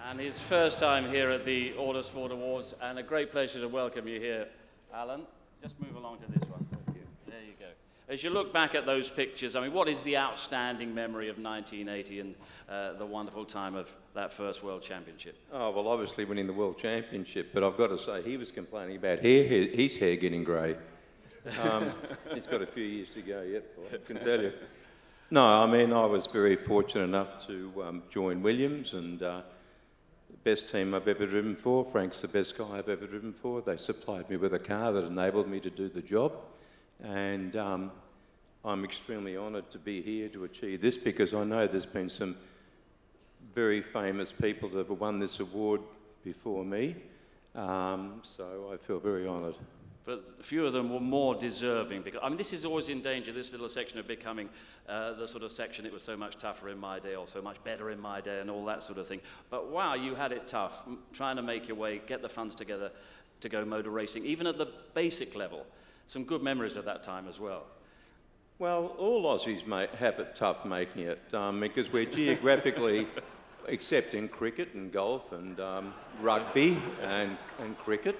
And his first time here at the Autosport Awards, and a great pleasure to welcome you here, Alan. Just move along to this one. Thank you. There you go. As you look back at those pictures, I mean, what is the outstanding memory of 1980 and the wonderful time of that first World Championship? Oh, well, obviously winning the World Championship, but I've got to say, he was complaining about his hair getting grey. He's got a few years to go yet, I can tell you. No, I mean, I was very fortunate enough to join Williams, and the best team I've ever driven for. Frank's the best guy I've ever driven for. They supplied me with a car that enabled me to do the job, and I'm extremely honoured to be here to achieve this, because I know there's been some very famous people that have won this award before me, so I feel very honoured. But a few of them were more deserving, because, I mean, this is always in danger, this little section of becoming the sort of section it was so much tougher in my day, or so much better in my day, and all that sort of thing. But wow, you had it tough, trying to make your way, get the funds together to go motor racing, even at the basic level. Some good memories of that time as well. Well, all Aussies have it tough making it, because we're geographically, except in cricket and golf and rugby and cricket,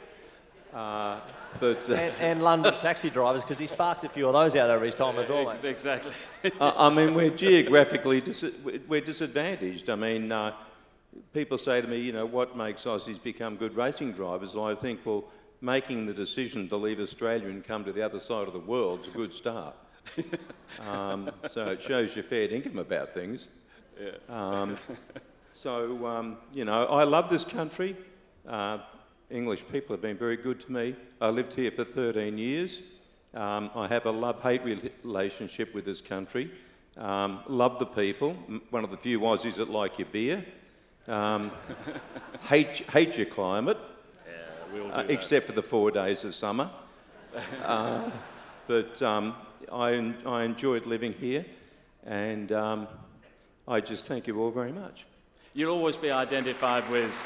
and London taxi drivers, because he sparked a few of those out over his time as well. Exactly. I mean, we're geographically we're disadvantaged. I mean, people say to me, you know, what makes Aussies become good racing drivers? I think, well, making the decision to leave Australia and come to the other side of the world is a good start. So it shows you fair dinkum about things. Yeah. You know, I love this country. English people have been very good to me. I lived here for 13 years. I have a love-hate relationship with this country. Love the people. One of the few Aussies that like your beer. Hate your climate. Yeah, we'll do except for the 4 days of summer. But I enjoyed living here, and I just thank you all very much. You'll always be identified with...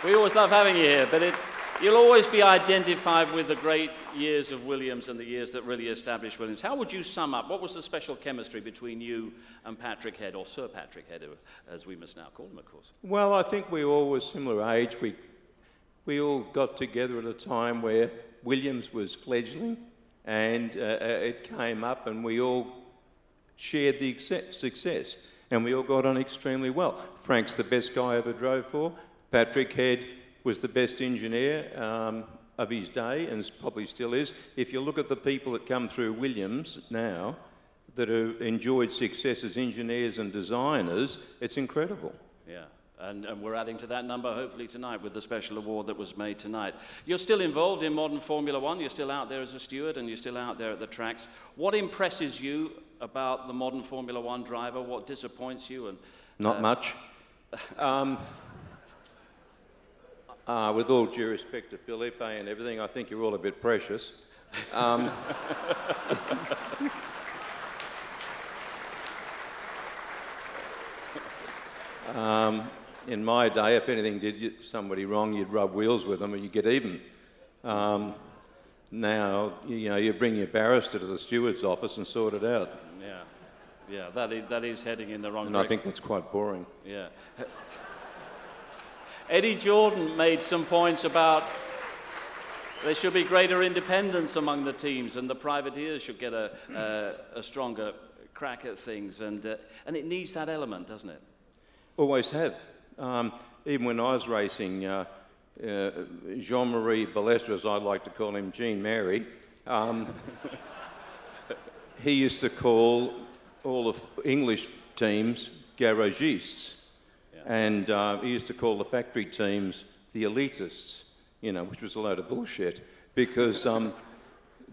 We always love having you here, but you'll always be identified with the great years of Williams and the years that really established Williams. How would you sum up, what was the special chemistry between you and Patrick Head, or Sir Patrick Head, as we must now call him, of course? Well, I think we all were similar age. We all got together at a time where Williams was fledgling, and it came up, and we all shared the success, and we all got on extremely well. Frank's the best guy I ever drove for. Patrick Head was the best engineer of his day, and probably still is. If you look at the people that come through Williams now that have enjoyed success as engineers and designers, it's incredible. Yeah, and we're adding to that number hopefully tonight with the special award that was made tonight. You're still involved in modern Formula One, you're still out there as a steward, and you're still out there at the tracks. What impresses you about the modern Formula One driver? What disappoints you? And not much. With all due respect to Felipe and everything, I think you're all a bit precious. In my day, if anything did somebody wrong, you'd rub wheels with them and you get even. Now, you know, you bring your barrister to the steward's office and sort it out. Yeah, that is heading in the wrong direction. direction. I think that's quite boring. Yeah. Eddie Jordan made some points about there should be greater independence among the teams, and the privateers should get a stronger crack at things, and it needs that element, doesn't it? Always have. Even when I was racing, Jean-Marie Balestre, as I like to call him, Jean Mary, he used to call all the English teams garagistes. And he used to call the factory teams the elitists, you know, which was a load of bullshit, because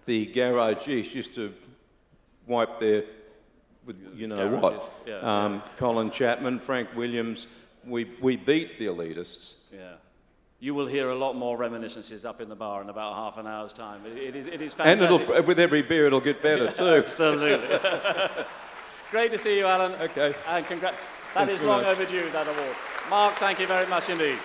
the garagistes used to wipe their, with you know Garages. what. Yeah. Colin Chapman, Frank Williams, we beat the elitists. Yeah. You will hear a lot more reminiscences up in the bar in about half an hour's time. It is fantastic. And with every beer it'll get better too. Absolutely. Great to see you, Alan. Okay. And congrats. That is long overdue, that award. Mark, thank you very much indeed.